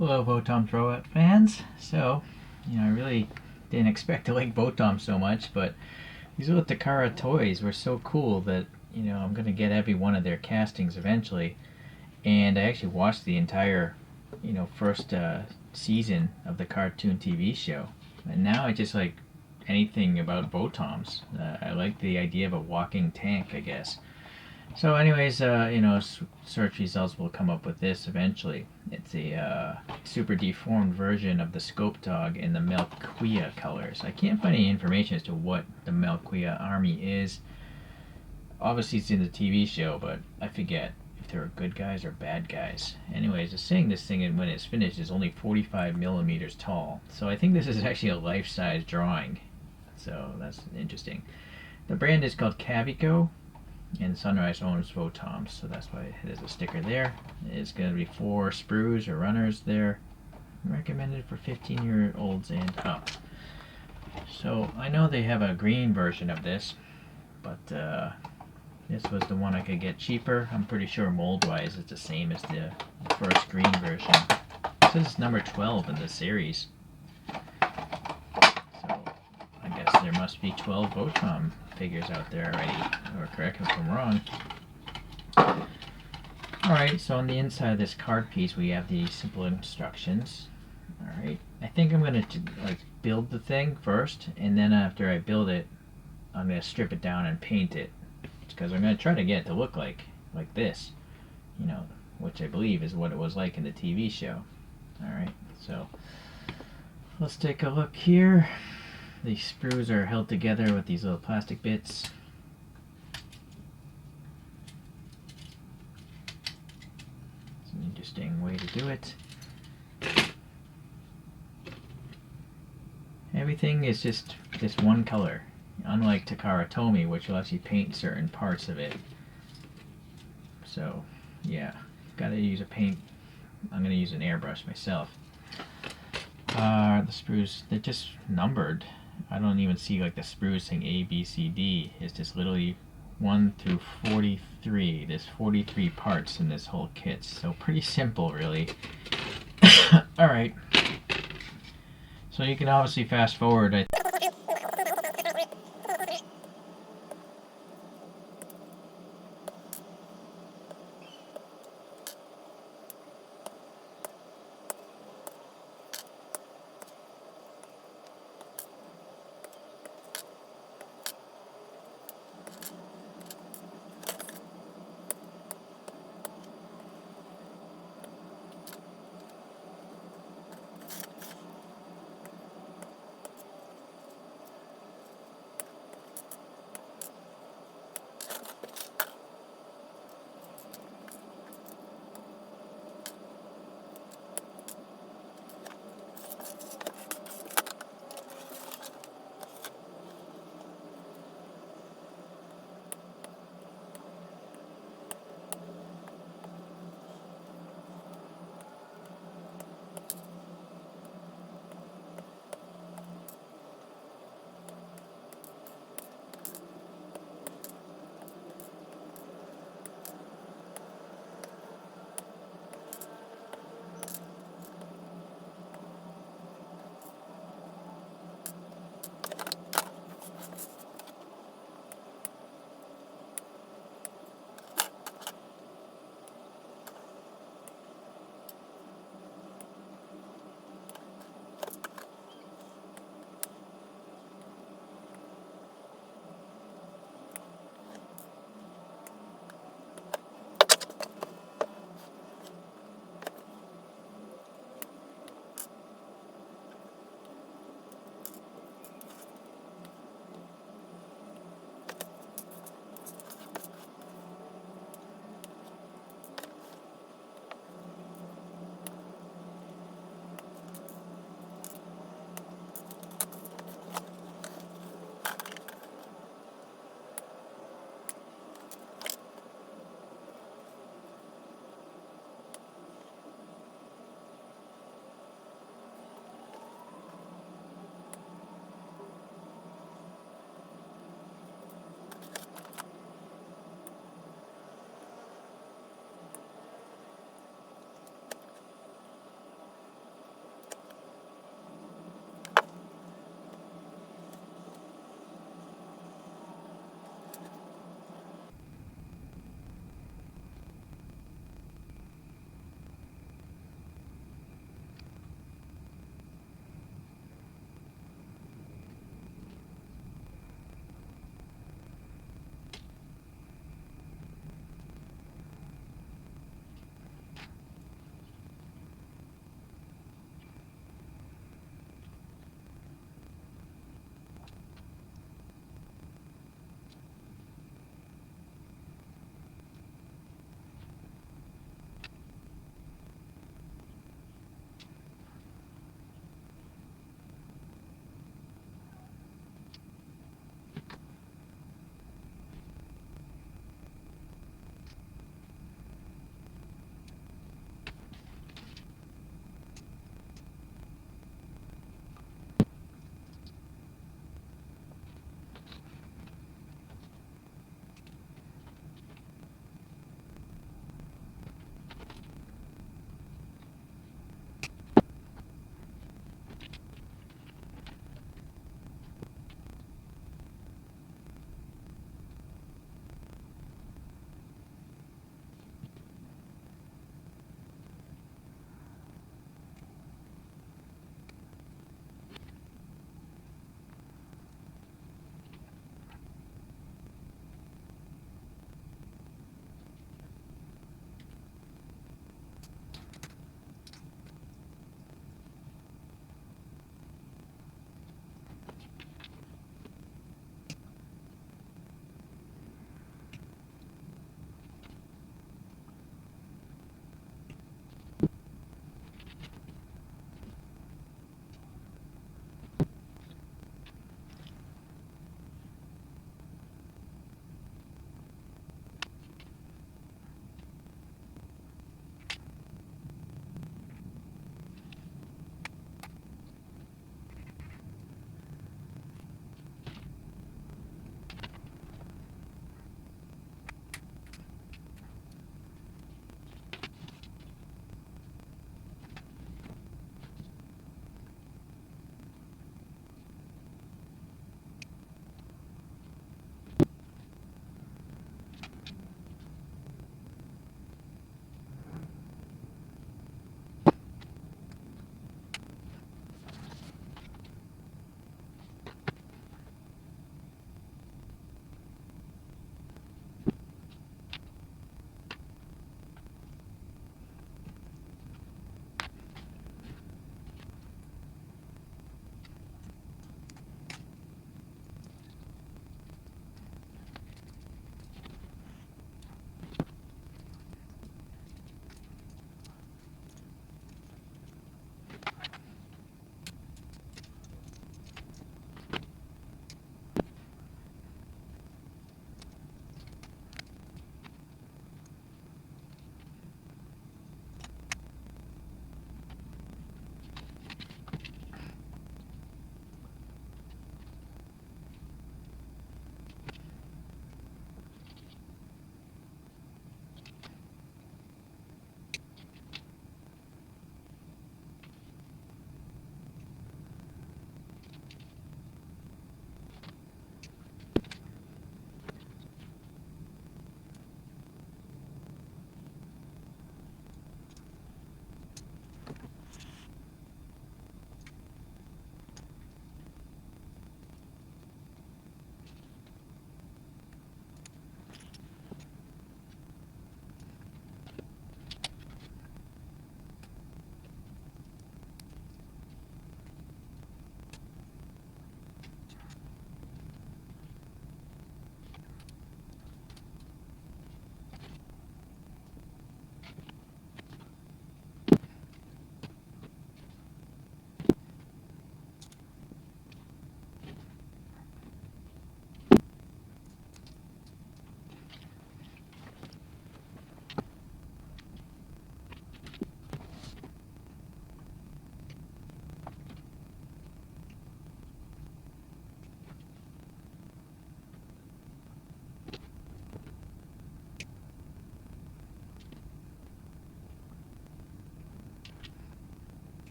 Hello, VOTOMS Robot fans. So, I really didn't expect to like VOTOMS so much, but these little Takara toys were so cool that, I'm going to get every one of their castings eventually. And I actually watched the entire, first season of the cartoon TV show. And now I just like anything about VOTOMS. I like the idea of a walking tank, I guess. So, anyways, search results will come up with this eventually. It's a super deformed version of the Scopedog in the Melquiya colors. I can't find any information as to what the Melquiya army is. Obviously, it's in the TV show, but I forget if they're good guys or bad guys. Anyways, it's saying this thing, when it's finished, is only 45 millimeters tall. So I think this is actually a life-size drawing. So that's interesting. The brand is called Cavico, and Sunrise owns VOTOMS, so that's why there's a sticker there. It's going to be 4 sprues or runners there. Recommended for 15-year-olds and up. So I know they have a green version of this, but this was the one I could get cheaper. I'm pretty sure mold-wise it's the same as the first green version. This is number 12 in the series. So I guess there must be 12 VOTOM figures out there already, or correct me if I'm wrong. Alright, so on the inside of this card piece we have the simple instructions. Alright, I think I'm going to build the thing first, and then after I build it, I'm going to strip it down and paint it. Because I'm going to try to get it to look like this, which I believe is what it was like in the TV show. Alright, so let's take a look here. The sprues are held together with these little plastic bits. It's an interesting way to do it. Everything is just this one color, unlike Takara Tomy, which will actually paint certain parts of it. So, yeah, gotta use a paint. I'm gonna use an airbrush myself. The sprues, they're just numbered. I don't even see the sprues saying A, B, C, D. It's just literally 1 through 43. There's 43 parts in this whole kit, so pretty simple, really. Alright. So you can obviously fast forward.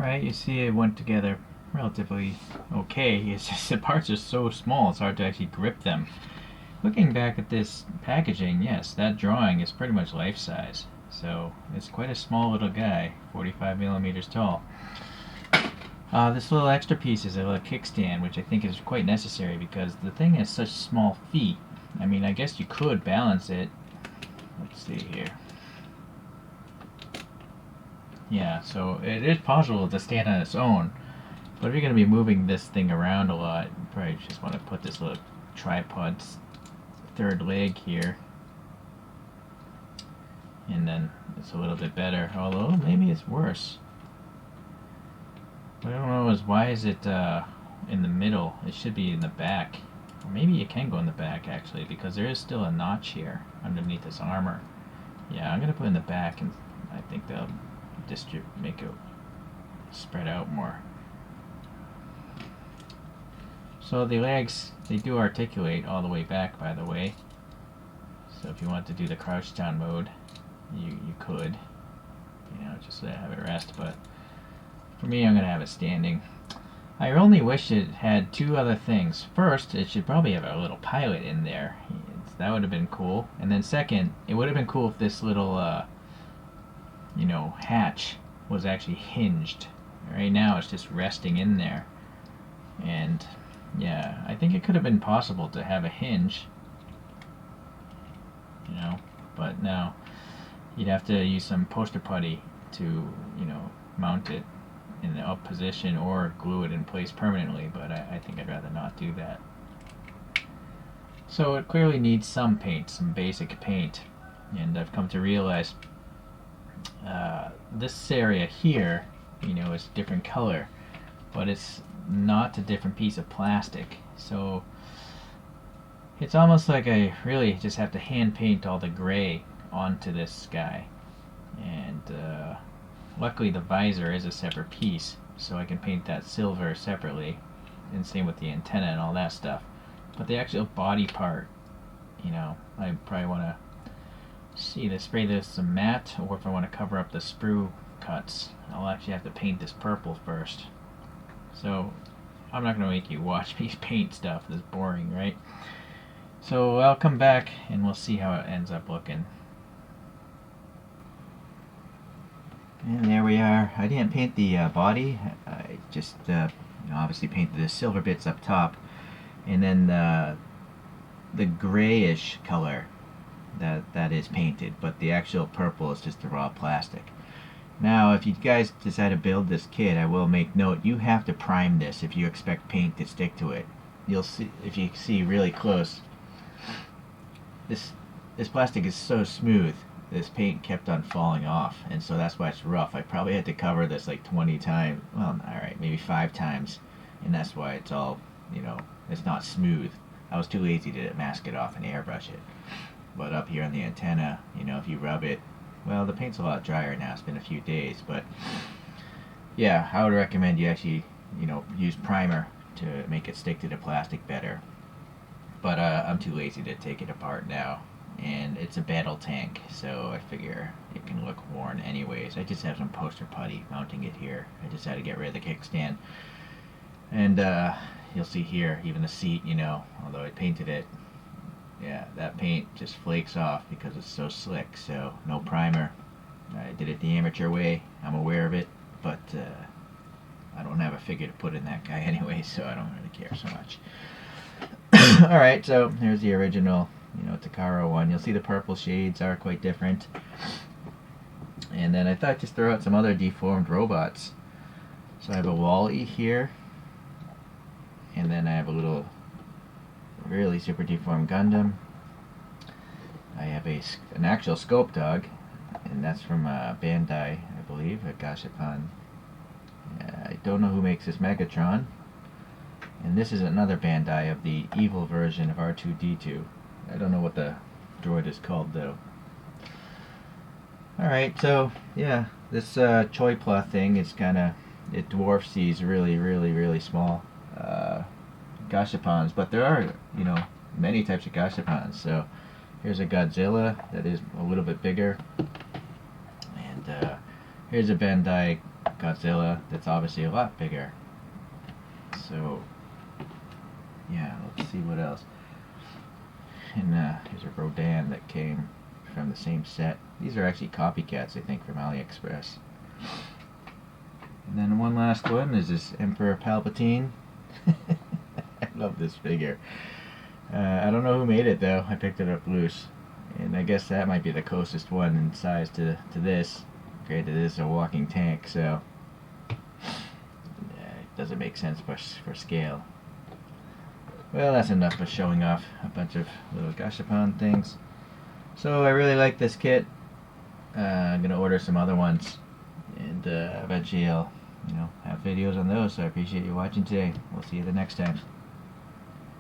Alright, you see it went together relatively okay. It's just the parts are so small, it's hard to actually grip them. Looking back at this packaging, yes, that drawing is pretty much life-size. So it's quite a small little guy, 45 millimeters tall. This little extra piece is a little kickstand, which I think is quite necessary because the thing has such small feet. I mean, I guess you could balance it. Let's see here. Yeah, so it is possible to stand on its own. But if you're going to be moving this thing around a lot, you probably just want to put this little tripod's third leg here. And then it's a little bit better, although maybe it's worse. What I don't know is why is it in the middle? It should be in the back. Or maybe it can go in the back actually, because there is still a notch here underneath this armor. Yeah, I'm going to put it in the back, and I think they'll make it spread out more. So the legs, they do articulate all the way back, by the way. So if you want to do the crouch down mode, you could, you know, just have it rest, but for me I'm going to have it standing. I only wish it had two other things. First, it should probably have a little pilot in there. That would have been cool. And then second, it would have been cool if this little you know, hatch was actually hinged. Right now it's just resting in there. And yeah, I think it could have been possible to have a hinge, you know, but now you'd have to use some poster putty to, you know, mount it in the up position or glue it in place permanently, but I think I'd rather not do that. So it clearly needs some paint, some basic paint, and I've come to realize this area here, you know, is a different color, but it's not a different piece of plastic, so it's almost like I really just have to hand paint all the gray onto this guy. And luckily the visor is a separate piece, so I can paint that silver separately, and same with the antenna and all that stuff. But the actual body part, you know, I probably want to either spray this some matte, or if I want to cover up the sprue cuts, I'll actually have to paint this purple first. So I'm not going to make you watch me paint stuff. That's boring, right? So I'll come back and we'll see how it ends up looking. And there we are. I didn't paint the body. I just you know, obviously painted the silver bits up top, and then the grayish color that is painted, but the actual purple is just the raw plastic. Now, if you guys decide to build this kit, I will make note, you have to prime this if you expect paint to stick to it. You'll see, if you see really close, this plastic is so smooth, this paint kept on falling off, and so that's why it's rough. I probably had to cover this like 20 times, well, alright, maybe 5 times, and that's why it's all, you know, it's not smooth. I was too lazy to mask it off and airbrush it. But up here on the antenna, you know, if you rub it, well, the paint's a lot drier now, it's been a few days, but yeah, I would recommend you actually, you know, use primer to make it stick to the plastic better. But I'm too lazy to take it apart now, and it's a battle tank, so I figure it can look worn anyways. I just have some poster putty mounting it here. I just had to get rid of the kickstand, and you'll see here, even the seat, you know, although I painted it, yeah, that paint just flakes off because it's so slick. So no primer. I did it the amateur way, I'm aware of it, but I don't have a figure to put in that guy anyway, so I don't really care so much. Alright, so here's the original, you know, Takara one. You'll see the purple shades are quite different. And then I thought I'd just throw out some other deformed robots. So I have a Wall-E here, and then I have a little really super deformed Gundam. I have an actual Scopedog, and that's from Bandai, I believe, at Gashapon. I don't know who makes this Megatron. And this is another Bandai of the evil version of R2-D2. I don't know what the droid is called though. Alright, so yeah, this Choipla thing is kinda, it dwarfs these really small Gashapons, but there are, you know, many types of Gashapons. So here's a Godzilla that is a little bit bigger, and here's a Bandai Godzilla that's obviously a lot bigger. So, yeah, let's see what else. And here's a Rodan that came from the same set. These are actually copycats, I think, from AliExpress. And then one last one is this Emperor Palpatine. I love this figure. I don't know who made it though. I picked it up loose. And I guess that might be the closest one in size to this. Granted, it is a walking tank, so it doesn't make sense for scale. Well, that's enough of showing off a bunch of little gashapon things. So I really like this kit. I'm gonna order some other ones, and eventually I'll, have videos on those. So I appreciate you watching today. We'll see you the next time.